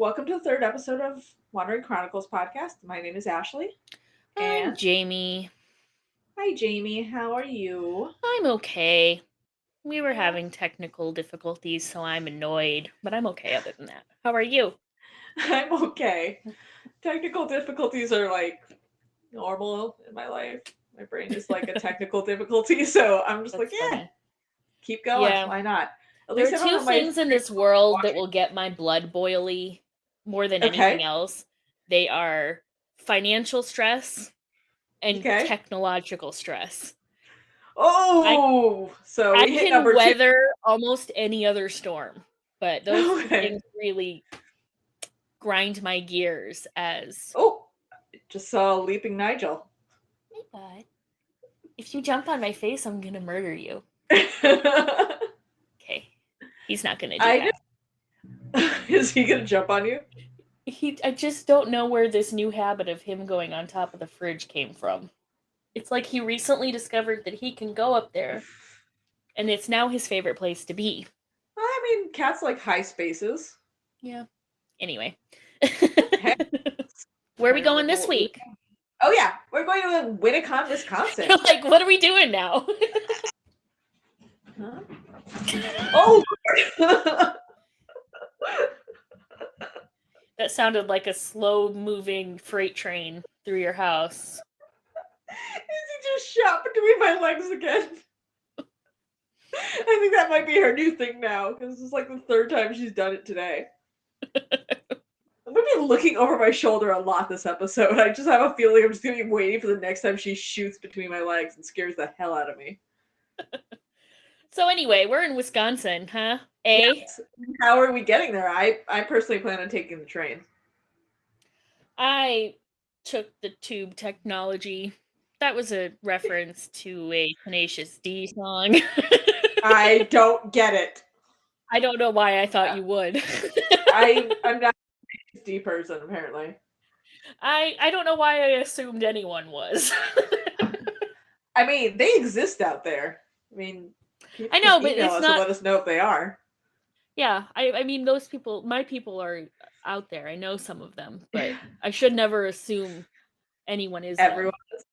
welcome to the third episode of Wandering Chronicles podcast. My name is Ashley. I'm Jamie. Hi, Jamie. How are you? I'm okay. We were having technical difficulties, so I'm annoyed, but I'm okay other than that. How are you? I'm okay. Technical difficulties are like normal in my life. My brain is like a technical difficulty, so I'm just That's like, funny. keep going. Yeah. Why not? At There are least I don't two have my things in this world that will get my blood boily more than anything Okay. else. They are financial stress and Okay. technological stress. So I we hit can number 2. weather almost any other storm, but those two Okay. things really grind my gears as... Oh, just saw Leaping Nigel. Hey, bud. If you jump on my face, I'm gonna murder you. Okay. He's not gonna do that. Is he gonna jump on you? I just don't know where this new habit of him going on top of the fridge came from. It's like he recently discovered that he can go up there, and it's now his favorite place to be. I mean, cats like high spaces. Yeah. Anyway. Okay. Where are we going this week? Oh yeah, we're going to Winneconne, Wisconsin. Like, what are we doing now? Huh? Oh! That sounded like a slow-moving freight train through your house. Is he just shot between my legs again? I think that might be her new thing now, because this is like the third time she's done it today. I'm going to be looking over my shoulder a lot this episode. I just have a feeling I'm just going to be waiting for the next time she shoots between my legs and scares the hell out of me. So anyway, we're in Wisconsin, huh? Yes. How are we getting there? I personally plan on taking the train. I took the tube technology. That was a reference to a Tenacious D song. I don't get it. I don't know why I thought you would. I'm not a D person, apparently. I don't know why I assumed anyone was. I mean, they exist out there. I mean, I know, but it's not... let us know if they are. Yeah, I mean, those people, my people are out there. I know some of them, but I should never assume anyone is. Everyone is.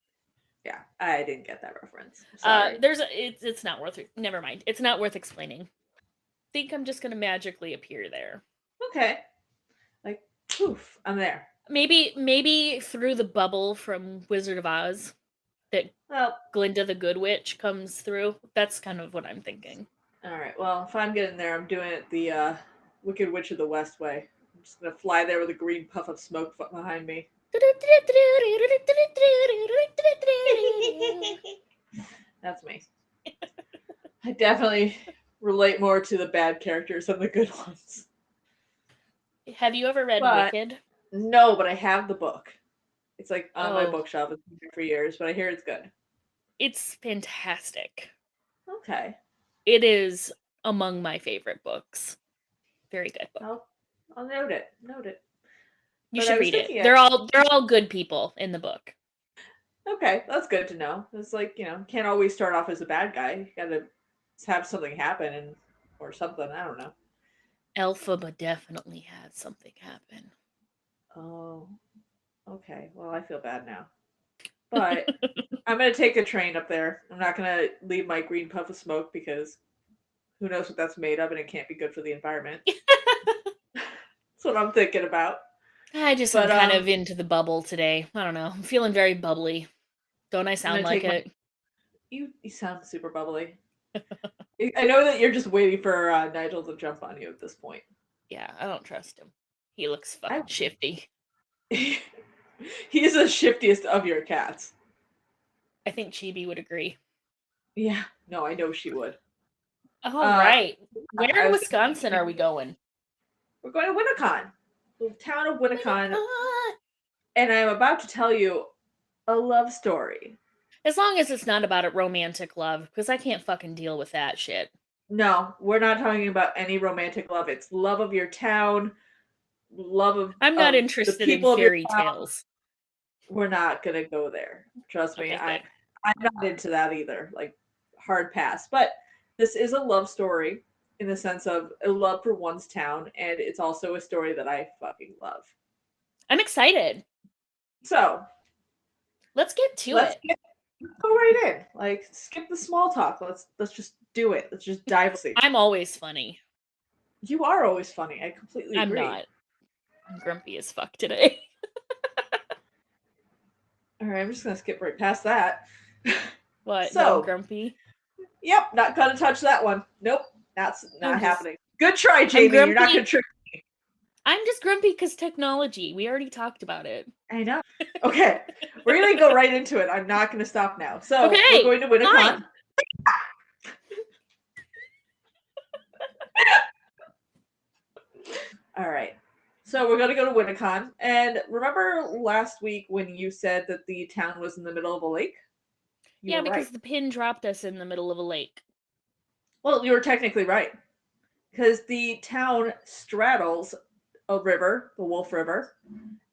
Yeah, I didn't get that reference. Sorry. It's not worth it. Never mind. It's not worth explaining. I think I'm just gonna magically appear there. Okay. Like, poof, I'm there. Maybe through the bubble from Wizard of Oz that Glinda the Good Witch comes through. That's kind of what I'm thinking. All right. Well, if I'm getting there, I'm doing it the Wicked Witch of the West way. I'm just gonna fly there with a green puff of smoke behind me. That's me. I definitely relate more to the bad characters than the good ones. Have you ever read Wicked? No, but I have the book. It's like on my bookshelf. It's been there for years, but I hear it's good. It's fantastic. Okay. It is among my favorite books. Very good book. I'll note it. Note it. You should read it. They're all good people in the book. Okay, that's good to know. It's like, can't always start off as a bad guy. You gotta have something happen or something. I don't know. Elphaba definitely had something happen. Oh, okay. Well, I feel bad now. But I'm going to take a train up there. I'm not going to leave my green puff of smoke because who knows what that's made of and it can't be good for the environment. That's what I'm thinking about. I just am kind of into the bubble today. I don't know. I'm feeling very bubbly. Don't I sound like it? You sound super bubbly. I know that you're just waiting for Nigel to jump on you at this point. Yeah, I don't trust him. He looks fucking shifty. He's the shiftiest of your cats. I think Chibi would agree. Yeah, no, I know she would. All right. Where in Wisconsin are we going? We're going to Winneconne, the town of Winneconne. And I'm about to tell you a love story. As long as it's not about a romantic love, because I can't fucking deal with that shit. No, we're not talking about any romantic love. It's love of your town, love of... I'm not interested in fairy tales. We're not going to go there. Trust me. I'm not into that either. Like, hard pass. But this is a love story. in the sense of a love for one's town, and it's also a story that I fucking love. I'm excited. So let's get to let's it. go right in. Like, skip the small talk. Let's just do it. Let's just dive. I'm always funny. You are always funny. I completely agree. I'm not. I'm grumpy as fuck today. All right, I'm just gonna skip right past that. What? So, I'm grumpy? Yep, not gonna touch that one. Nope, that's not happening. Good try, Jamie. You're not gonna trick me. I'm just grumpy because technology. We already talked about it. I know. Okay, we're gonna go right into it. I'm not gonna stop now. So we're going to Winneconne. All right. So we're going to go to Winneconne. And remember last week when you said that the town was in the middle of a lake? You were because right. The pin dropped us in the middle of a lake. Well, you were technically right. Because the town straddles a river, the Wolf River,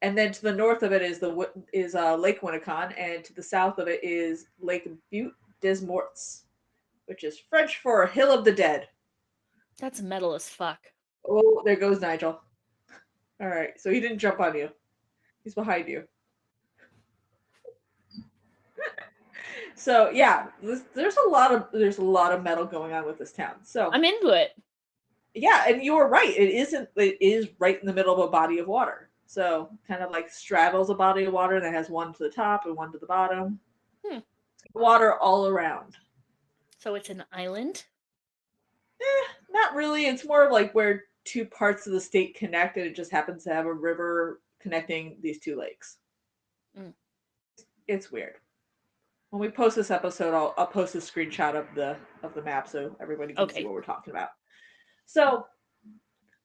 and then to the north of it is Lake Winneconne, and to the south of it is Lake Butte des Morts, which is French for Hill of the Dead. That's metal as fuck. Oh, there goes Nigel. All right, so he didn't jump on you. He's behind you. So yeah, there's a lot of metal going on with this town. So I'm into it. Yeah, and you were right. It is right in the middle of a body of water. So kind of like straddles a body of water that has one to the top and one to the bottom. Water all around. So it's an island? Not really. It's more of like where two parts of the state connect, and it just happens to have a river connecting these two lakes. It's weird. When we post this episode, I'll post a screenshot of the map so everybody can see what we're talking about. So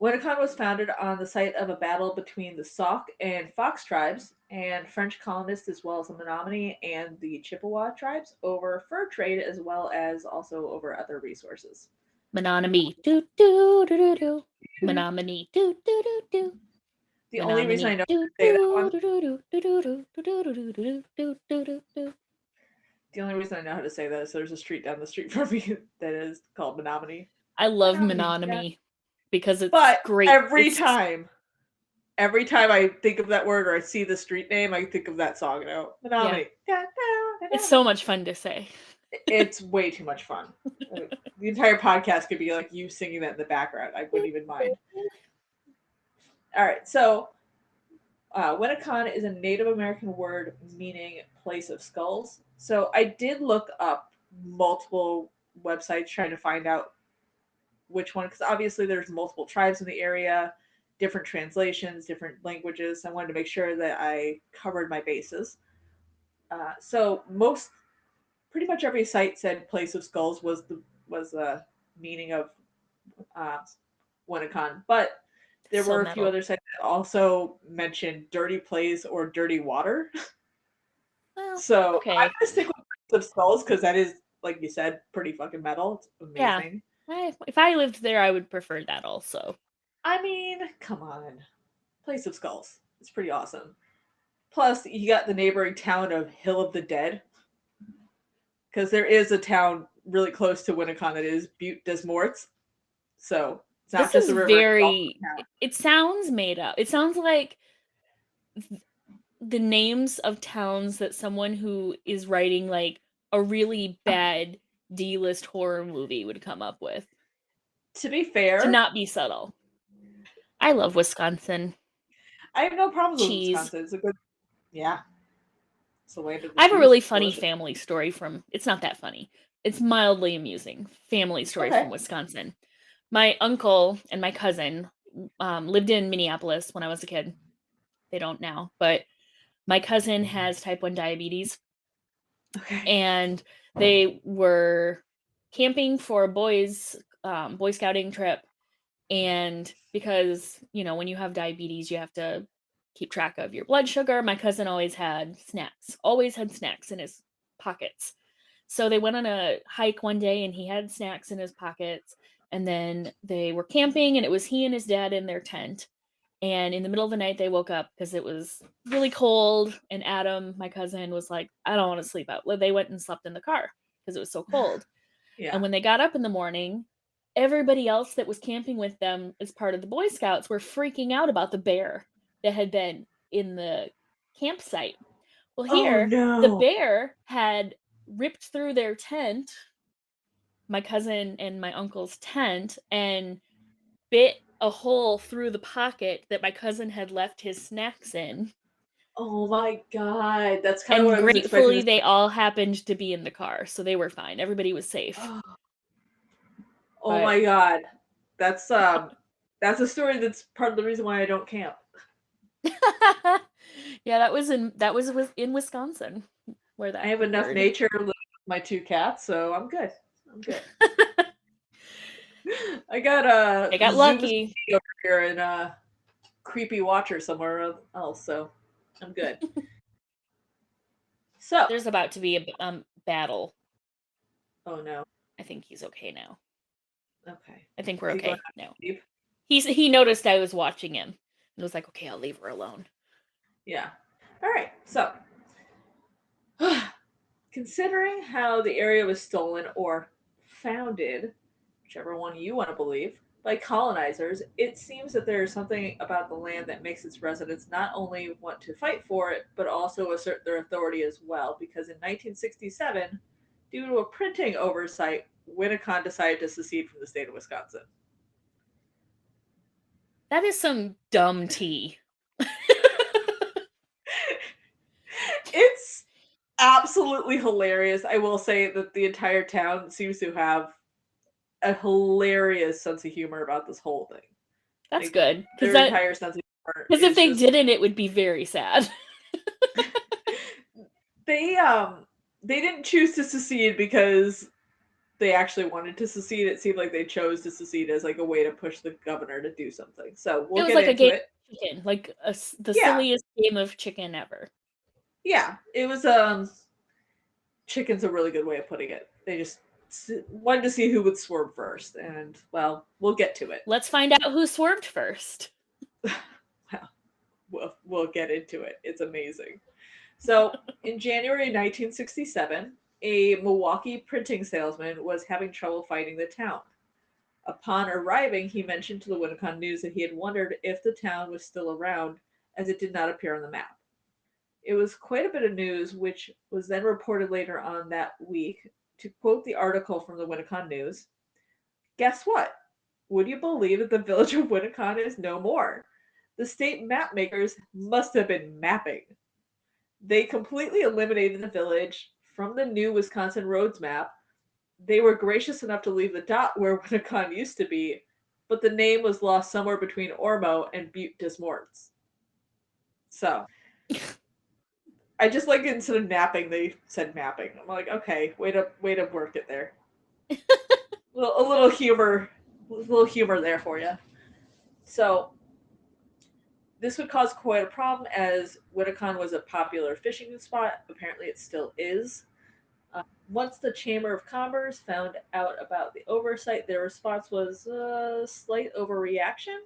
Winneconne was founded on the site of a battle between the Sauk and Fox tribes and French colonists, as well as the Menominee and the Chippewa tribes, over fur trade as well as also over other resources. Menominee, do do do do do. Menominee, do do do do. The only reason I know how to say that one. The only reason I know how to say that is there's a street down the street from me that is called Menominee. I love Menominee because it's great. Every time I think of that word or I see the street name, I think of that song now. Menominee. Yeah. It's so much fun to say. It's way too much fun. The entire podcast could be like you singing that in the background. I wouldn't even mind. All right, so Winneconne is a Native American word meaning place of skulls. So I did look up multiple websites trying to find out which one, because obviously there's multiple tribes in the area, different translations, different languages. I wanted to make sure that I covered my bases. So pretty much every site said place of skulls was the meaning of Winneconne, but there were a few other sites that also mentioned dirty place or dirty water. Well, so I'm gonna stick with place of skulls because that is, like you said, pretty fucking metal. It's amazing. Yeah. If I lived there, I would prefer that also. I mean, come on. Place of Skulls. It's pretty awesome. Plus, you got the neighboring town of Hill of the Dead. Because there is a town really close to Winneconne that is Butte des Morts. So it's not just a river. It sounds made up. It sounds like the names of towns that someone who is writing like a really bad D-list horror movie would come up with. To be fair, to not be subtle. I love Wisconsin. I have no problems with Wisconsin. It's a good, it's the land of the I have a really funny family story from. It's not that funny. It's mildly amusing family story from Wisconsin. My uncle and my cousin lived in Minneapolis when I was a kid. They don't now, but my cousin has type 1 diabetes. And they were camping for a Boy Scouting trip. And because, when you have diabetes, you have to keep track of your blood sugar. My cousin always had snacks in his pockets. So they went on a hike one day and he had snacks in his pockets. And then they were camping and it was he and his dad in their tent. And in the middle of the night, they woke up because it was really cold. And Adam, my cousin, was like, I don't want to sleep out. They went and slept in the car because it was so cold. And when they got up in the morning, everybody else that was camping with them as part of the Boy Scouts were freaking out about the bear that had been in the campsite. Well, Oh here, the no. bear had ripped through their tent, my cousin and my uncle's tent, and bit a hole through the pocket that my cousin had left his snacks in. Oh my god. That's kind of And what I was expecting gratefully, to they all happened to be in the car, so they were fine. Everybody was safe. Oh my god. That's a story that's part of the reason why I don't camp. Yeah, that was in Wisconsin where that I have enough occurred. nature living with my 2 cats, so I'm good. I'm good. I got I a got Zoom lucky. over here and a creepy watcher somewhere else, so I'm good. So, There's about to be a battle. oh no. I think he's okay now. Okay. I think we're Is he going okay. No. to sleep? He noticed I was watching him and was like, okay, I'll leave her alone. Yeah. All right. So, considering how the area was stolen or founded, whichever one you want to believe, by colonizers, it seems that there is something about the land that makes its residents not only want to fight for it, but also assert their authority as well. Because in 1967, due to a printing oversight, Winneconne decided to secede from the state of Wisconsin. That is some dumb tea. It's absolutely hilarious. I will say that the entire town seems to have a hilarious sense of humor about this whole thing. That's Like, good. their entire sense of humor Because if is they just didn't, it would be very sad. they didn't choose to secede because they actually wanted to secede. It seemed like they chose to secede as like a way to push the governor to do something. So It we'll was get like a into game it. of chicken, like the Yeah, silliest game of chicken ever. yeah. It was chicken's a really good way of putting it. They just wanted to see who would swerve first, and well, we'll get to it. Let's find out who swerved first. We'll get into it. It's amazing. So, in January 1967, a Milwaukee printing salesman was having trouble finding the town. Upon arriving, he mentioned to the Winneconne News that he had wondered if the town was still around, as it did not appear on the map. It was quite a bit of news, which was then reported later on that week. To quote the article from the Winneconne News, guess what? Would you believe that the village of Winneconne is no more? The state map makers must have been mapping. They completely eliminated the village from the new Wisconsin roads map. They were gracious enough to leave the dot where Winneconne used to be, but the name was lost somewhere between Ormeau and Butte des Morts. So, I just like instead of napping, they said mapping. I'm like, okay, way to work it there. A little humor there for you. So, this would cause quite a problem as Winneconne was a popular fishing spot. Apparently, it still is. Once the Chamber of Commerce found out about the oversight, their response was a slight overreaction,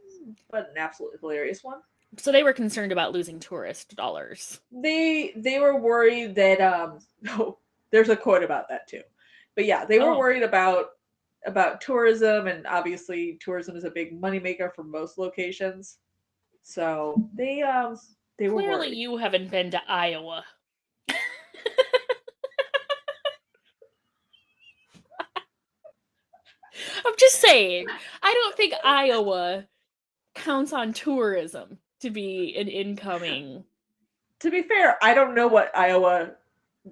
but an absolutely hilarious one. So they were concerned about losing tourist dollars. They were worried that oh, there's a quote about that too. But yeah, they were worried about tourism, and obviously tourism is a big moneymaker for most locations. So they were Clearly, worried. you haven't been to Iowa. I'm just saying. I don't think Iowa counts on tourism to be an incoming. To be fair, I don't know what Iowa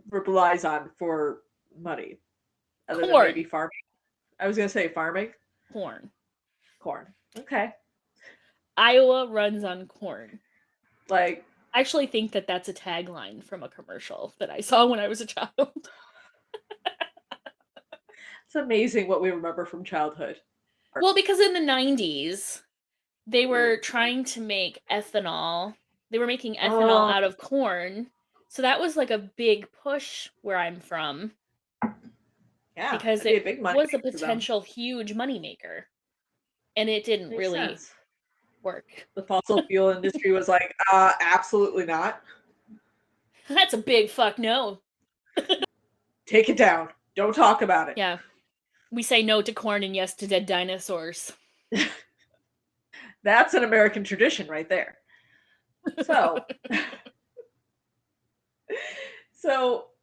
relies on for money, other than maybe Corn. farming. I was gonna say farming. Corn. Corn. Okay. Iowa runs on corn. Like, I actually think that that's a tagline from a commercial that I saw when I was a child. it's amazing what we remember from childhood. Well, because in the 90s, they were trying to make ethanol. They were making ethanol out of corn. So that was like a big push where I'm from. Yeah, because it it was a potential huge moneymaker. And it didn't Makes really sense. work. The fossil fuel industry was like, absolutely not. That's a big fuck no. Take it down. Don't talk about it. Yeah. We say no to corn and yes to dead dinosaurs. That's an American tradition right there. So,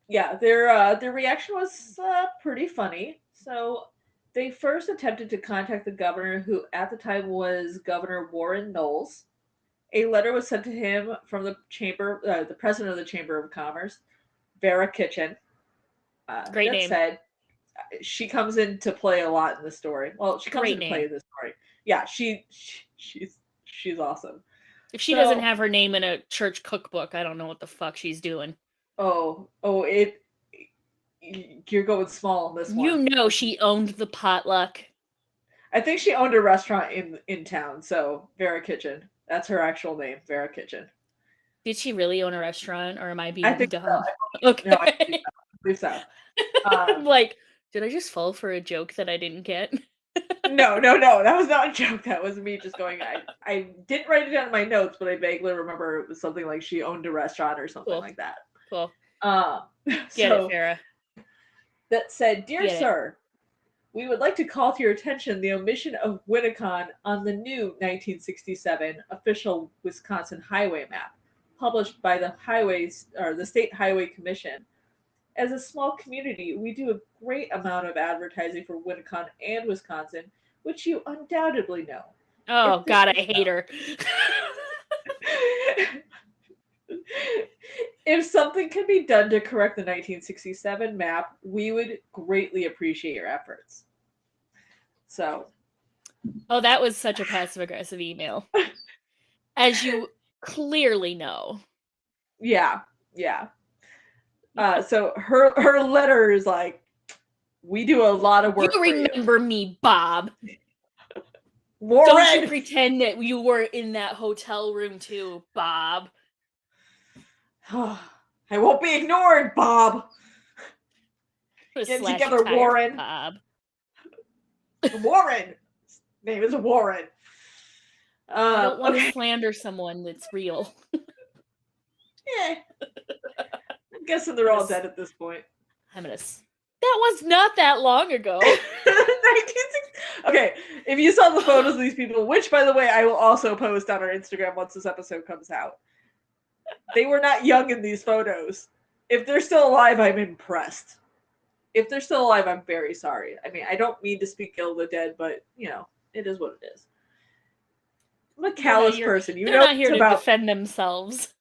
yeah, their reaction was pretty funny. So they first attempted to contact the governor, who at the time was Governor Warren Knowles. A letter was sent to him from the the president of the Chamber of Commerce, Vera Kitchen. Great That name. said, she comes into play a lot in the story. Well, she comes into play in this story. Yeah, she's awesome. If she doesn't have her name in a church cookbook, I don't know what the fuck she's doing. You're going small on this one. You know she owned the potluck. I think she owned a restaurant in town, so Vera Kitchen. That's her actual name, Vera Kitchen. Did she really own a restaurant, or am I being dumb? So. Okay. No, I believe so. I'm like, did I just fall for a joke that I didn't get? No. That was not a joke. That was me just going. I didn't write it down in my notes, but I vaguely remember it was something like she owned a restaurant or something like that. Cool. Get it, Farrah. That said, dear sir, we would like to call to your attention the omission of Winneconne on the new 1967 official Wisconsin highway map, published by the State Highway Commission. As a small community, we do a great amount of advertising for Winneconne and Wisconsin, which you undoubtedly know. Oh, God, I hate her. If something can be done to correct the 1967 map, we would greatly appreciate your efforts. So. Oh, that was such a passive-aggressive email. As you clearly know. Yeah. So her letter is like, we do a lot of work. You remember me, Bob. Warren. Don't you pretend that you were in that hotel room too, Bob. I won't be ignored, Bob. Get together, Warren. Bob. Warren. His name is Warren. I don't want to slander someone that's real. Yeah. I'm guessing they're all dead at this point. That was not that long ago. 1960. Okay, if you saw the photos of these people, which, by the way, I will also post on our Instagram once this episode comes out, they were not young in these photos. If they're still alive, I'm impressed. If they're still alive, I'm very sorry. I mean, I don't mean to speak ill of the dead, but, it is what it is. I'm a callous person. They're not here to defend themselves.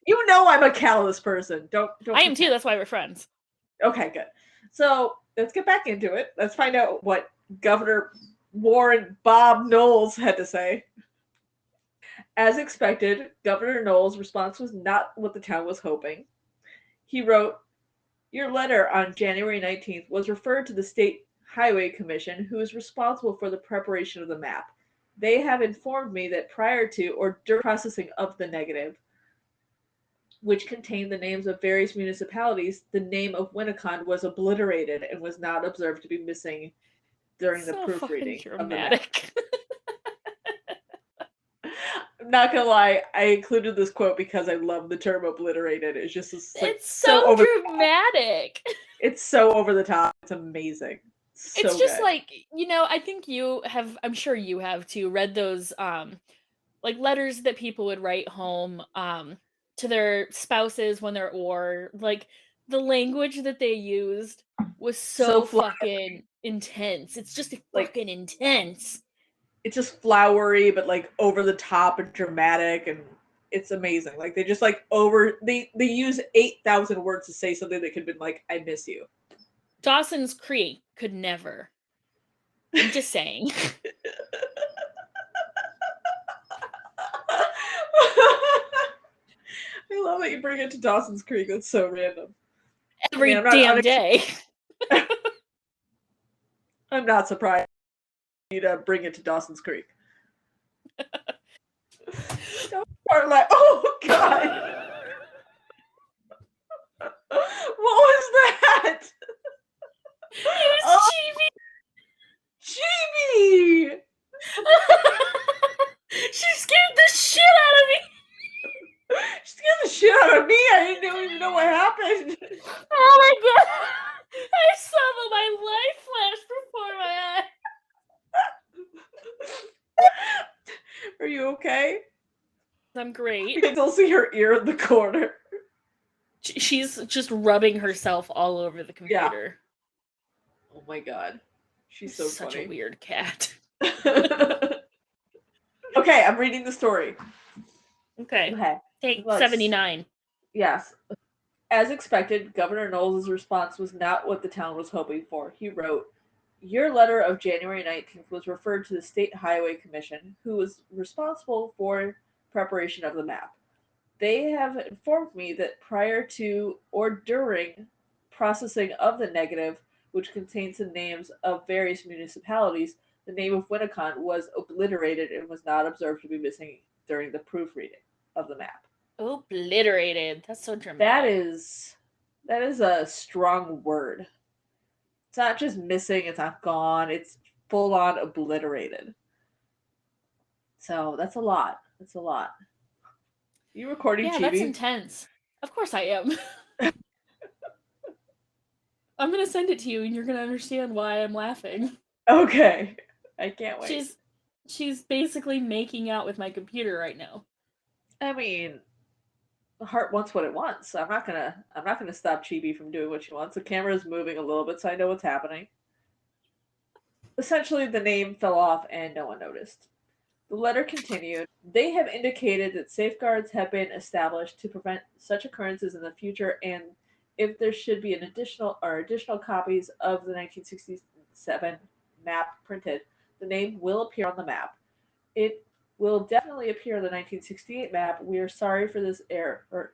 You know I'm a callous person. Don't I am too, that's why we're friends. Okay, good. So, let's get back into it. Let's find out what Governor Warren Bob Knowles had to say. As expected, Governor Knowles' response was not what the town was hoping. He wrote, "Your letter on January 19th was referred to the State Highway Commission, who is responsible for the preparation of the map. They have informed me that prior to or during processing of the negative, which contained the names of various municipalities, the name of Winneconne was obliterated and was not observed to be missing during the proofreading of the map." I'm not gonna lie, I included this quote because I love the term obliterated. It's just it's so dramatic. It's so over the top. It's amazing. It's just like, I think I'm sure you have too, read those like letters that people would write home to their spouses when they're at war. Like, the language that they used was so fucking intense. It's just fucking intense. It's just flowery, but like over the top and dramatic, and it's amazing. Like, they just they use 8,000 words to say something that could have been like, I miss you. Dawson's Creek could never. I'm just saying. I love that you bring it to Dawson's Creek. That's so random. Every damn day. I'm not surprised you to bring it to Dawson's Creek. Oh, God. What was that? It was Chibi! She scared the shit out of me! She scared the shit out of me! I didn't even know what happened! Oh my God! I saw my life flash before my you okay? I'm great. You can still see her ear in the corner. She's just rubbing herself all over the computer. Oh my god. She's so Such funny. a weird cat. Okay, I'm reading the story. Okay. Take Let's- 79. Yes. As expected, Governor Knowles' response was not what the town was hoping for. He wrote, "Your letter of January 19th was referred to the State Highway Commission, who was responsible for preparation of the map. They have informed me that prior to or during processing of the negative, which contains the names of various municipalities, the name of Winneconne was obliterated and was not observed to be missing during the proofreading of the map." Obliterated. That's so dramatic. That is a strong word. It's not just missing, it's not gone, it's full on obliterated. So that's a lot. That's a lot. You recording Chibi? That's intense. Of course I am. I'm gonna send it to you and you're gonna understand why I'm laughing. Okay. I can't wait. She's basically making out with my computer right now. I mean, the heart wants what it wants. So I'm not gonna stop Chibi from doing what she wants. The camera is moving a little bit, so I know what's happening. Essentially, the name fell off and no one noticed. The letter continued. They have indicated that safeguards have been established to prevent such occurrences in the future, and if there should be additional copies of the 1967 map printed, the name will appear on the map. It will definitely appear on the 1968 map. We are sorry for this error.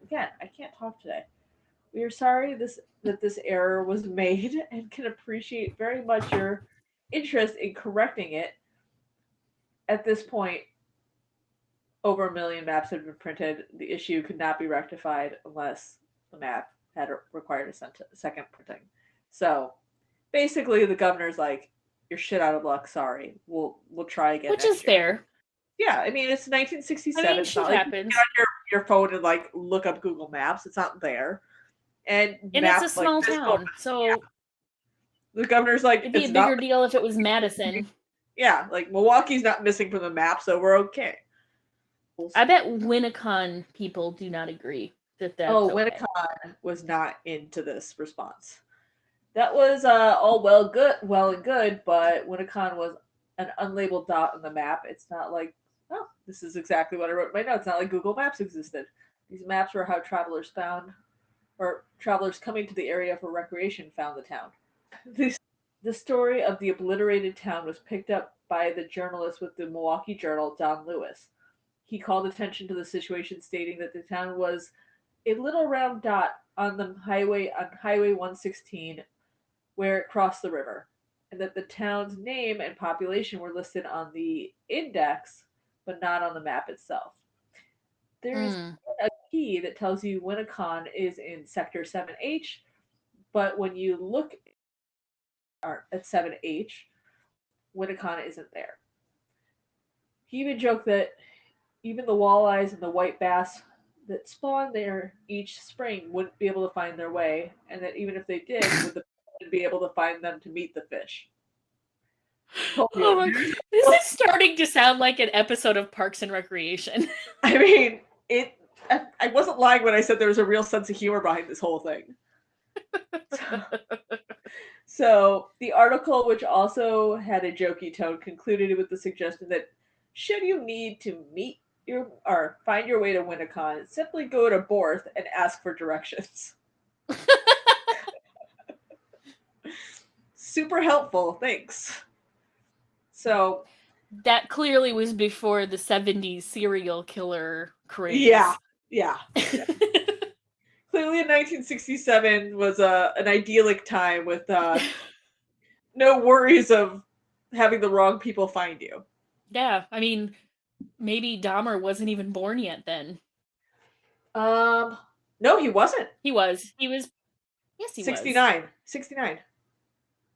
Again, I can't talk today. We are sorry that this error was made and can appreciate very much your interest in correcting it. At this point, over 1 million maps have been printed. The issue could not be rectified unless the map had required a second printing. So basically, the governor's like, "You're shit out of luck. Sorry. We'll try again." Which is fair. Yeah, I mean, it's 1967. I mean, it's not shit like happens. you get on your phone and like look up Google Maps. It's not there. And it's a small town, so the governor's like, it'd be a bigger deal if it was Madison. Yeah, like Milwaukee's not missing from the map, so we're okay. I bet Winneconne people do not agree that that's okay. Winneconne was not into this response. That was all well and good, but Winneconne was an unlabeled dot on the map. It's not like, oh, this is exactly what I wrote in my notes. It's not like Google Maps existed. These maps were how travelers coming to the area for recreation found the town. The story of the obliterated town was picked up by the journalist with the Milwaukee Journal, Don Lewis. He called attention to the situation, stating that the town was a little round dot on Highway 116 where it crossed the river, and that the town's name and population were listed on the index, but not on the map itself. There is a key that tells you Winneconne is in Sector 7H, but when you look at 7H, Winneconne isn't there. He even joked that even the walleyes and the white bass that spawn there each spring wouldn't be able to find their way, and that even if they did, would be able to find them to meet the fish. Oh my God. This is starting to sound like an episode of Parks and Recreation. I mean, I wasn't lying when I said there was a real sense of humor behind this whole thing. So the article, which also had a jokey tone, concluded with the suggestion that should you need to find your way to Winneconne, simply go to Borth and ask for directions. Super helpful, thanks. So that clearly was before the 70s serial killer craze. Yeah. Clearly, in 1967 was an idyllic time with no worries of having the wrong people find you. Yeah, I mean, maybe Dahmer wasn't even born yet then. No, he wasn't. He was. Yes, he 69. was. 69.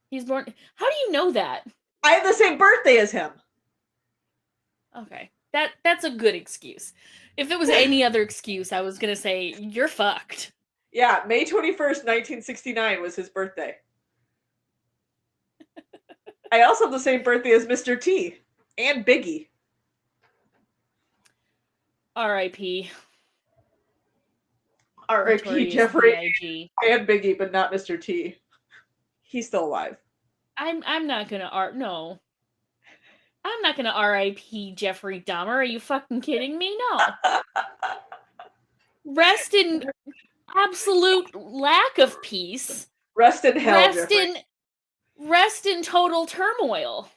He's born. How do you know that? I have the same birthday as him. Okay. That's a good excuse. If it was any other excuse, I was going to say, you're fucked. Yeah, May 21st, 1969 was his birthday. I also have the same birthday as Mr. T and Biggie. R.I.P. R.I.P. Notorious Jeffrey B.I.G. and Biggie, but not Mr. T. He's still alive. I'm not gonna no. I'm not gonna R.I.P. Jeffrey Dahmer. Are you fucking kidding me? No. Rest in absolute lack of peace. Rest in hell, Jeffrey. Rest in total turmoil.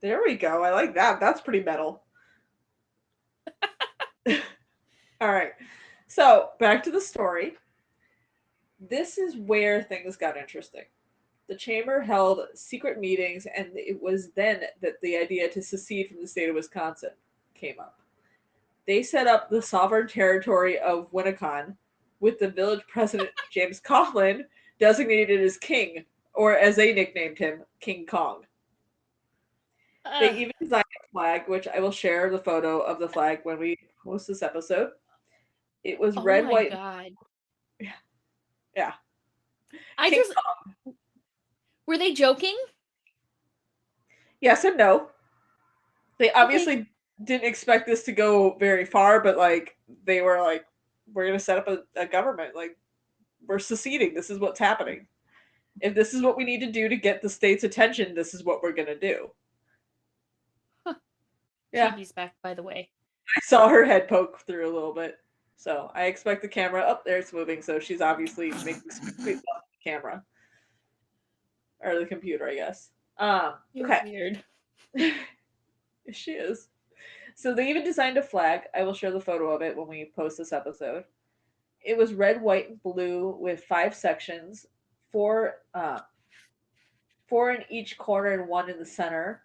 There we go. I like that. That's pretty metal. All right. So, back to the story. This is where things got interesting. The chamber held secret meetings, and it was then that the idea to secede from the state of Wisconsin came up. They set up the sovereign territory of Winneconne, with the village president, James Coughlin, designated as king, or as they nicknamed him, King Kong. They even designed a flag, which I will share the photo of the flag when we post this episode. It was red, white. God. Yeah. Kong. Were they joking? Yes and no. They obviously didn't expect this to go very far, but like they were like, we're gonna set up a government. Like, we're seceding. This is what's happening. If this is what we need to do to get the state's attention, this is what we're gonna do. Huh. Yeah. Phoebe's back, by the way. I saw her head poke through a little bit. So I expect the camera up there, it's moving, so she's obviously making some sweet love to the camera. Or the computer, I guess. You're okay. Weird. She is. So they even designed a flag. I will share the photo of it when we post this episode. It was red, white, and blue with 5 sections, 4 in each corner and 1 in the center.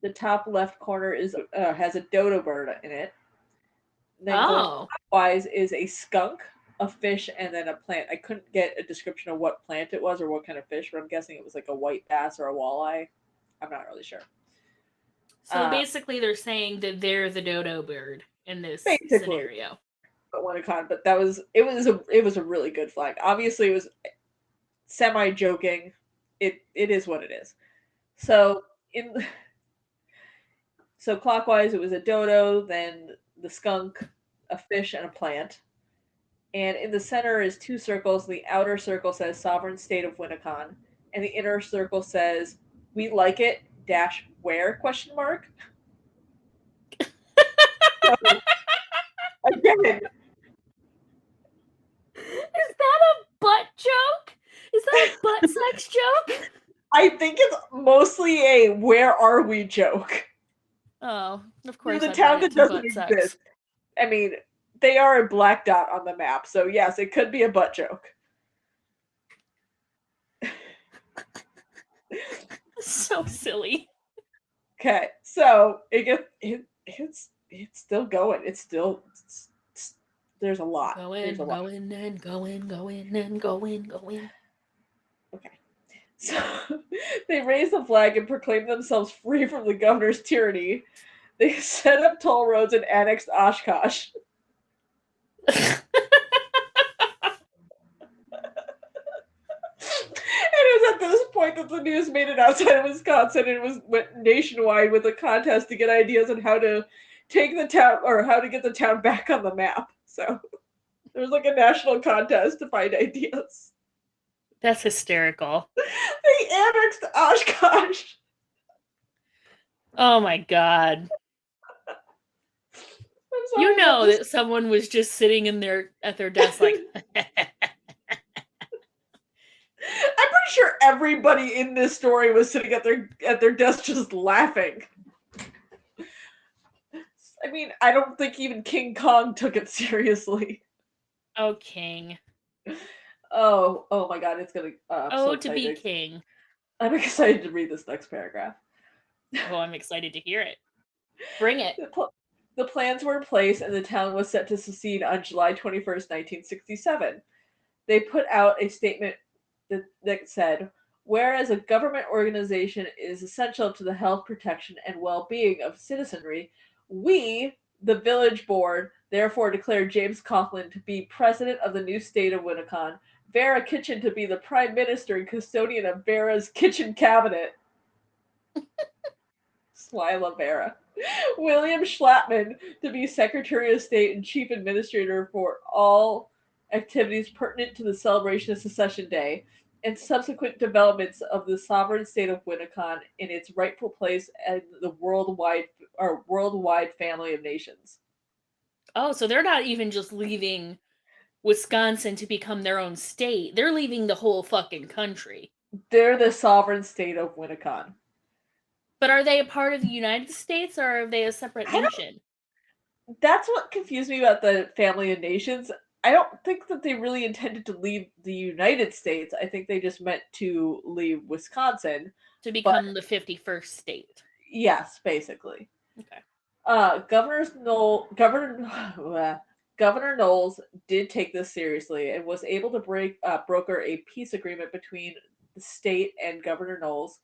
The top left corner has a dodo bird in it. Then going clockwise is a skunk, a fish, and then a plant. I couldn't get a description of what plant it was or what kind of fish, but I'm guessing it was like a white bass or a walleye. I'm not really sure. So basically, they're saying that they're the dodo bird in this scenario. Winneconne, but it was a really good flag. Obviously, it was semi joking. It is what it is. So clockwise, it was a dodo, then the skunk, a fish, and a plant. And in the center is 2 circles. The outer circle says Sovereign State of Winneconne, and the inner circle says We like it, where, question mark? So, again. Is that a butt joke? Is that a butt sex joke? I think it's mostly a where are we joke. Oh, of course. The town that doesn't exist. I mean, they are a black dot on the map, so yes, it could be a butt joke. So silly. Okay, so it's still going. There's a lot. Going. Okay. So they raised the flag and proclaimed themselves free from the governor's tyranny. They set up toll roads and annexed Oshkosh. And it was at this point that the news made it outside of Wisconsin and went nationwide with a contest to get ideas on how to take the town or how to get the town back on the map. So there was like a national contest to find ideas. That's hysterical. They annexed Oshkosh. Oh my god. You know that someone was just sitting at their desk like I'm pretty sure everybody in this story was sitting at their desk just laughing. I mean, I don't think even King Kong took it seriously. Oh, King. Oh my god, it's gonna to be king. I'm excited to read this next paragraph. Oh, I'm excited to hear it. Bring it. The plans were in place and the town was set to secede on July 21st, 1967. They put out a statement that said, whereas a government organization is essential to the health, protection, and well-being of citizenry, we, the village board, therefore declare James Coughlin to be president of the new state of Winneconne, Vera Kitchen to be the prime minister and custodian of Vera's kitchen cabinet. That's why I love Vera. William Schlattman to be Secretary of State and Chief Administrator for all activities pertinent to the celebration of Secession Day and subsequent developments of the sovereign state of Winneconne in its rightful place in the worldwide family of nations. Oh, so they're not even just leaving Wisconsin to become their own state. They're leaving the whole fucking country. They're the sovereign state of Winneconne. But are they a part of the United States or are they a separate nation? That's what confused me about the family of nations. I don't think that they really intended to leave the United States. I think they just meant to leave Wisconsin. To become the 51st state. Yes, basically. Okay. Governor Knowles did take this seriously and was able to broker a peace agreement between the state and Governor Knowles.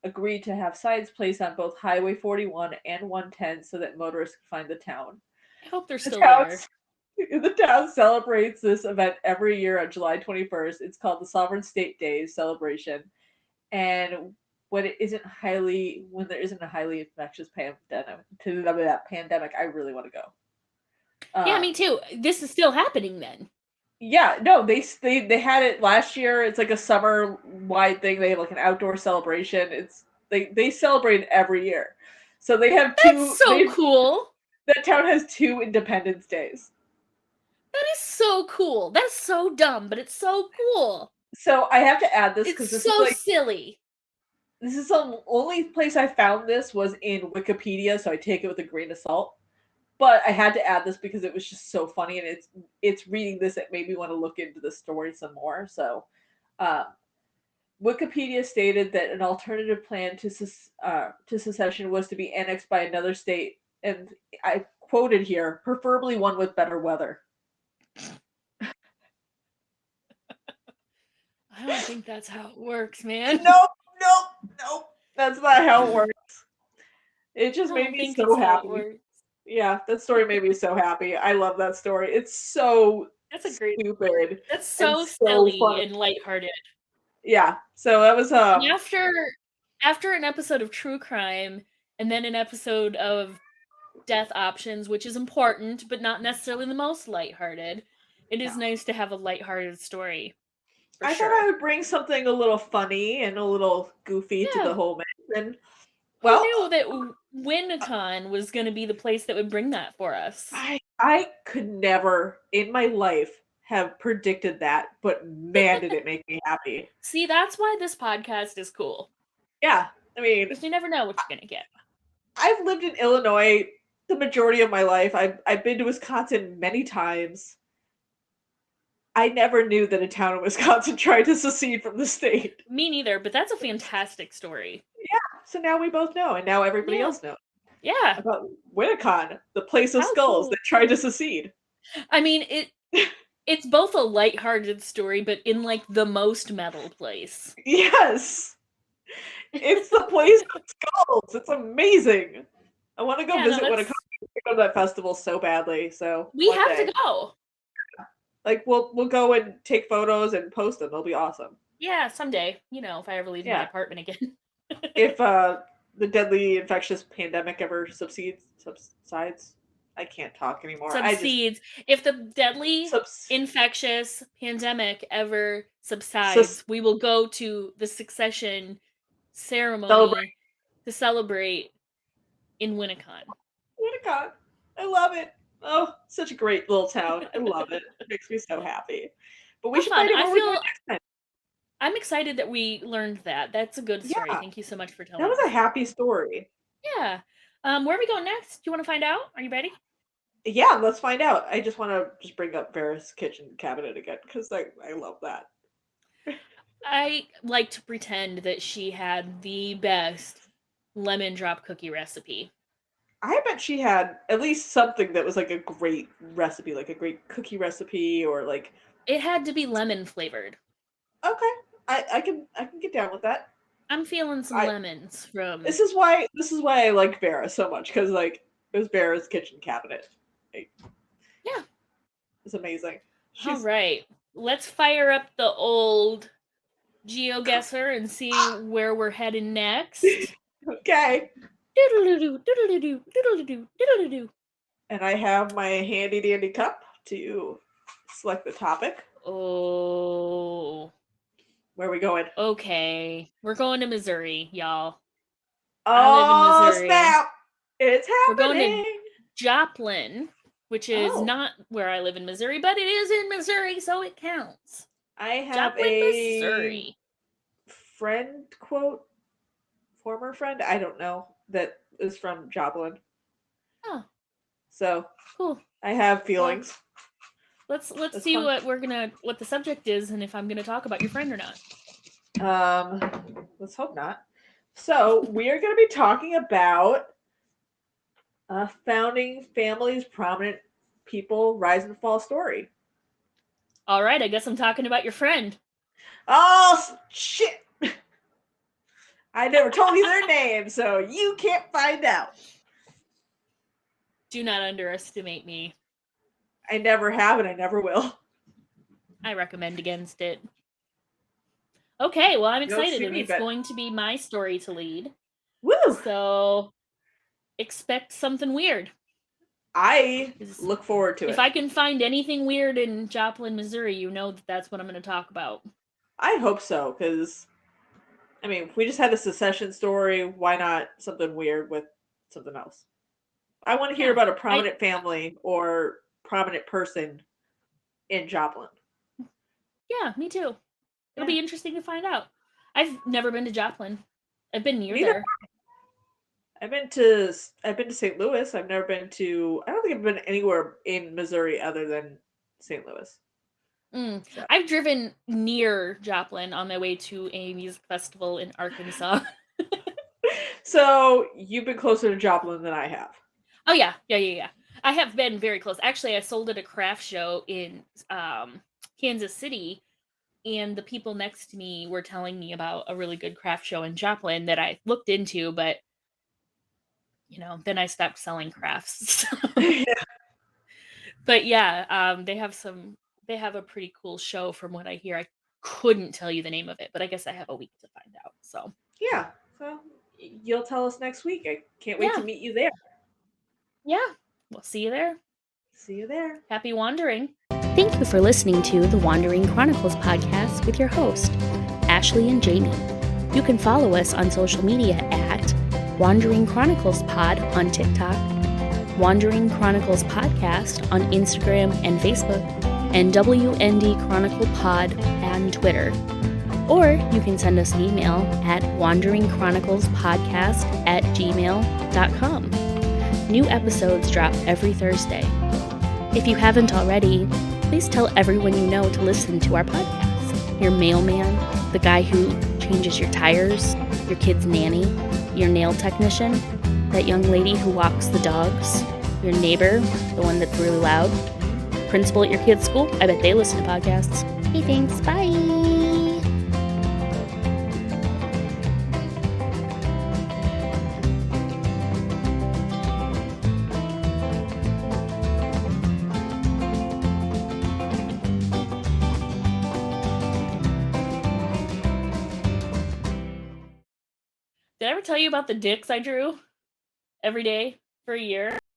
Agreed to have signs placed on both Highway 41 and 110 so that motorists could find the town. I hope they're still there. The town celebrates this event every year on July 21st. It's called the Sovereign State Days celebration. And when there isn't a highly infectious pandemic, I really want to go. Yeah, me too. This is still happening then. Yeah, no, they had it last year. It's like a summer wide thing. They have like an outdoor celebration. They celebrate it every year. So they have two. That's so cool. That town has 2 Independence Days. That is so cool. That's so dumb, but it's so cool. So I have to add this because it's so silly. This is the only place I found this was in Wikipedia, so I take it with a grain of salt. But I had to add this because it was just so funny, and it's reading this that made me want to look into the story some more. So, Wikipedia stated that an alternative plan to secession was to be annexed by another state, and I quoted here, preferably one with better weather. I don't think that's how it works, man. Nope. That's not how it works. It just made me so happy. Yeah, that story made me so happy. I love that story. It's so stupid. That's so silly and lighthearted. Yeah. So that was after an episode of true crime and then an episode of death options, which is important but not necessarily the most lighthearted. It is nice to have a lighthearted story. I thought I would bring something a little funny and a little goofy to the whole mix. And well, who knew that Winneconne was going to be the place that would bring that for us? I could never in my life have predicted that, but man, did it make me happy. See, that's why this podcast is cool. Yeah, I mean, because you never know what you're going to get. I've lived in Illinois the majority of my life. I've been to Wisconsin many times. I never knew that a town in Wisconsin tried to secede from the state. Me neither, but that's a fantastic story. Yeah, so now we both know, and now everybody else knows. Yeah. About Winneconne, the place of skulls that tried to secede. I mean, it's both a lighthearted story, but in like the most metal place. Yes! It's the place of skulls. It's amazing. I want to go visit Winneconne. Go to that festival so badly. So we have to go. Like we'll go and take photos and post them. They'll be awesome. Yeah, someday. You know, if I ever leave my apartment again. If the deadly infectious pandemic ever subsides. I can't talk anymore. Subsides. If the deadly infectious pandemic ever subsides, we will go to the succession ceremony to celebrate in Winneconne. Winneconne. I love it. Oh, such a great little town. I love it. It makes me so happy. But we should find out where we're going next time. I'm excited that we learned that. That's a good story. Thank you so much for telling me. That was a happy story. Yeah. Where are we going next? Do you want to find out? Are you ready? Yeah, let's find out. I just want to bring up Vera's kitchen cabinet again because I love that. I like to pretend that she had the best lemon drop cookie recipe. I bet she had at least something that was like a great recipe, like a great cookie recipe, or like it had to be lemon flavored. Okay, I can get down with that. I'm feeling some lemons from. This is why I like Vera so much because like it was Vera's kitchen cabinet. Yeah, it's amazing. All right, let's fire up the old GeoGuessr and see where we're heading next. Okay. Doodle-doo, doodle-doo, doodle-doo, doodle-doo. And I have my handy dandy cup to select the topic. Oh. Where are we going? Okay. We're going to Missouri, y'all. Oh, I live in Missouri. Snap! It's happening! We're going to Joplin, which is Oh. not where I live in Missouri, but it is in Missouri, so it counts. I have Joplin, a Missouri. friend quote, former friend, I don't know, that is from Joplin. Oh. So Cool. I have feelings. Well, let's see fun. what the subject is and if I'm gonna talk about your friend or not. Let's hope not. So we are gonna be talking about founding families, prominent people, rise and fall story. All right, I guess I'm talking about your friend. Oh shit! I never told you their name, so you can't find out. Do not underestimate me. I never have and I never will. I recommend against it. Okay, well, I'm excited, and it's but... going to be my story to lead. Woo! So, expect something weird. I look forward to it. If I can find anything weird in Joplin, Missouri, you know that's what I'm going to talk about. I hope so, because, I mean, if we just had a secession story, why not something weird with something else? I want to hear about a prominent family or prominent person in Joplin. Yeah, me too. It'll be interesting to find out. I've never been to Joplin. I've been near there. I've been to St. Louis. I've never been to. I don't think I've been anywhere in Missouri other than St. Louis. So. I've driven near Joplin on my way to a music festival in Arkansas. So you've been closer to Joplin than I have. Oh yeah. I have been very close. Actually, I sold at a craft show in Kansas City, and the people next to me were telling me about a really good craft show in Joplin that I looked into, but then I stopped selling crafts. So. But yeah, they have a pretty cool show from what I hear. I couldn't tell you the name of it, but I guess I have a week to find out. So yeah, so you'll tell us next week. I can't wait to meet you there. Yeah, we'll see you there. See you there. Happy wandering. Thank you for listening to the Wandering Chronicles podcast with your host, Ashley and Jamie. You can follow us on social media at Wandering Chronicles Pod on TikTok, Wandering Chronicles Podcast on Instagram and Facebook, and WND Chronicle Pod on Twitter. Or you can send us an email at wanderingchroniclespodcast@gmail.com. New episodes drop every Thursday. If you haven't already, please tell everyone you know to listen to our podcast. Your mailman, the guy who changes your tires, your kid's nanny, your nail technician, that young lady who walks the dogs, your neighbor, the one that's really loud, principal at your kid's school. I bet they listen to podcasts. Hey, thanks. Bye. Did I ever tell you about the dicks I drew every day for a year?